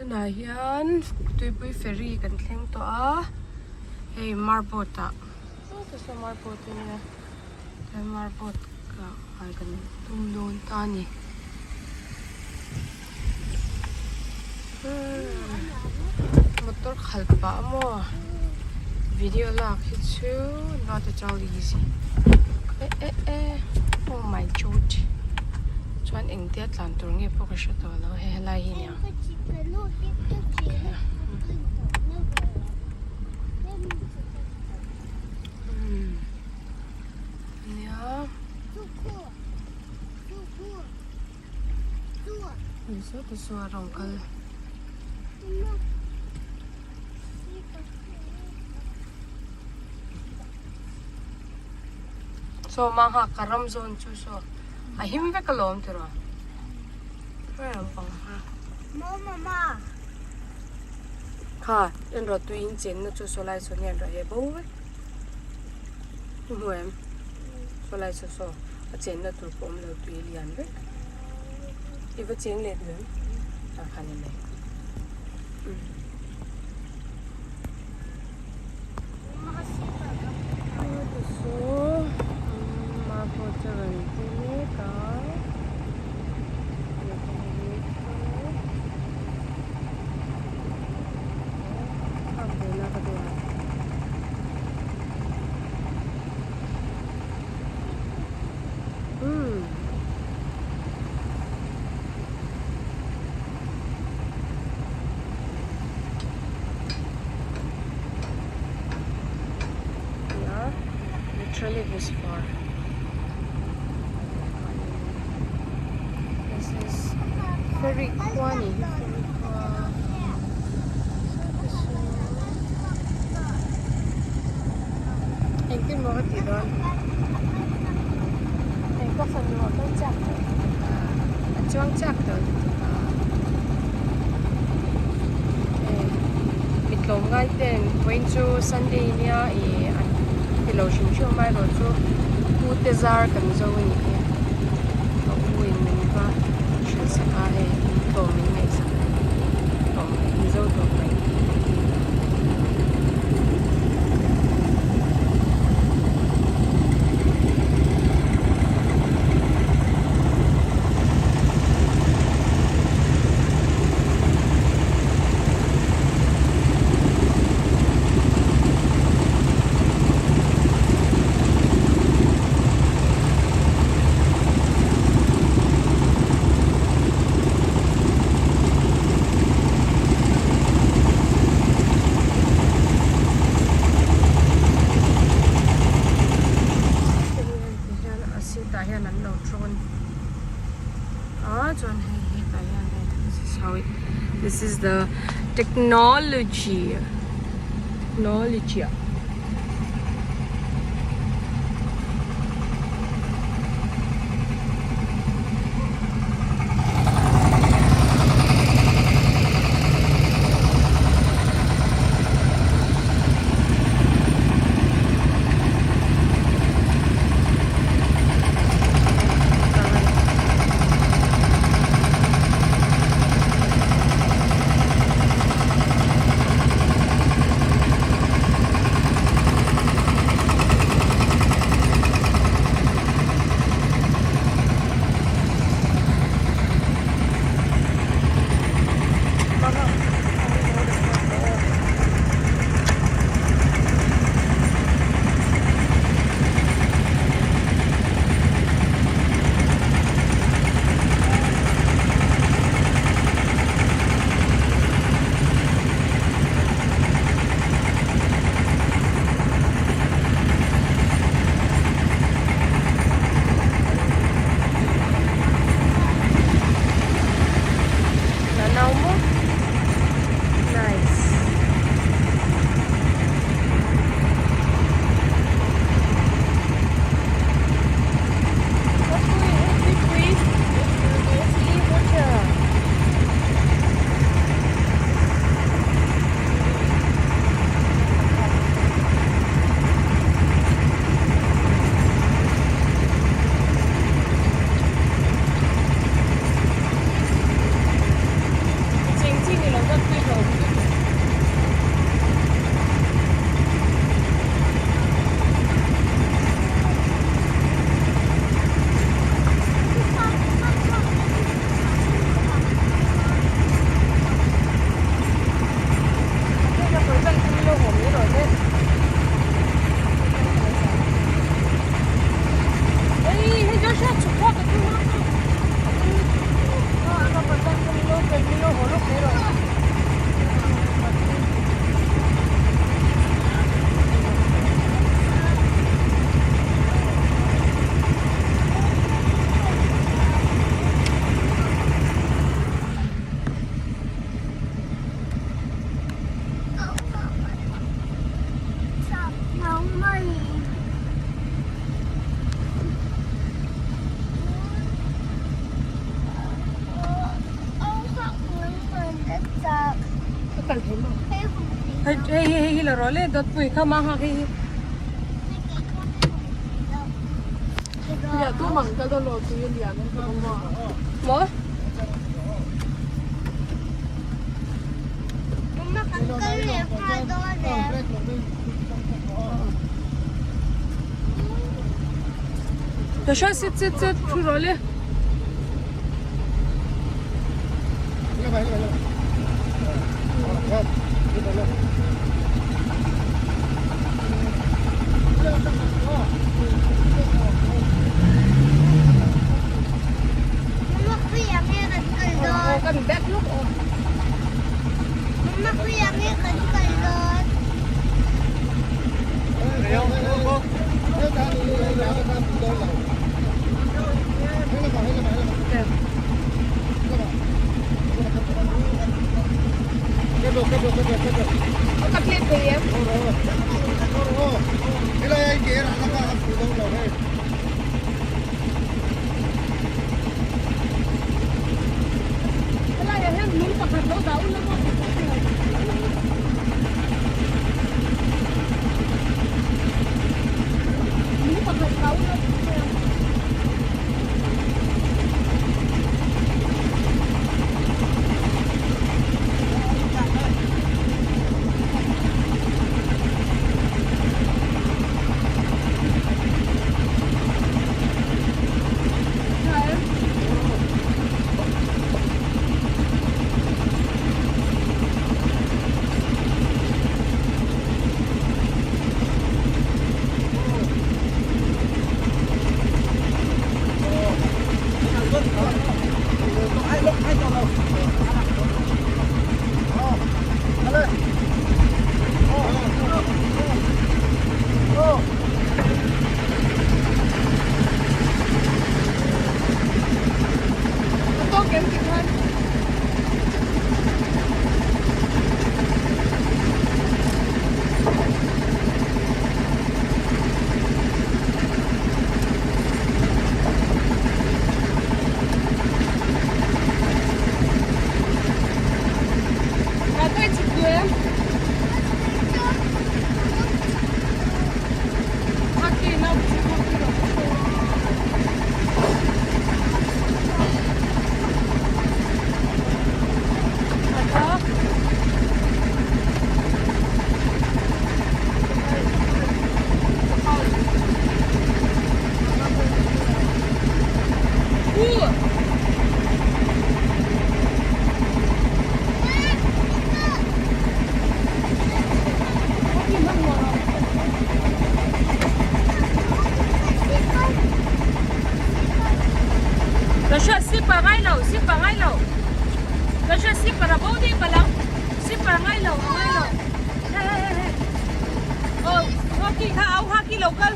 tunah hian tuipui ferry kan thleng tawh a hei marbot ah chu chu marbot ania hei marbot ka ai kan tum dawn ta ni motor khalpa mo video lak hi chu not at all easy oh my god chuan eng te tlan tur nge pawh ka hre tawh lo he helai hi nia so to so rong kal so mang ha karam zone chu so a him ve kalom tiro ram pang ha mama ha en ro tu in chen na chu so lai so nyan ro he bo we huem so lai so so a chen na tur pom lo tu lian ve i va cheng le du a khan ne literally this far. This is very funny. Anh tin một tí đó. Anh có phần một con chặt rồi. Choang chặt rồi. Mình lồng ngay tên quên chú Sunday nha thì lâu sinh chưa mai rồi chú u tê zar cần dâu như thế u mình va chuyện sẽ có hệ tổ mình này sao tổ mình dâu tổ mình This is the technology. Cần thấy mà. Hay là rồi lên đợt tuổi không mang hàng hay. Ya tu mangkal tu lo tu yang dia ni kamu. Mo? Mama kangkal ni kado ni. Yaşa sit şu rolü. Mama ku yang ni kangkal dot. Kan back lúc. Mama ku yang ni kangkal dot. Cắt lên thì em. Cái này anh kia là nó có hấp phụ đâu rồi. Cái này là em muốn tập hạt đấu đấu lắm. Muốn tập hạt đấu lắm. Tô kiếm kịp hơn. Là tôi chụp người em. Haki nào chụp haki đâu. Đó. Rồi sẽ ship vào ngay lầu, ship vào ngay lầu. Rồi sẽ ship vào bố đi vào lầu. Ship vào ngay lầu, ngay lầu. Hey. Hoa kỳ khá áo, hoa kỳ lầu cân.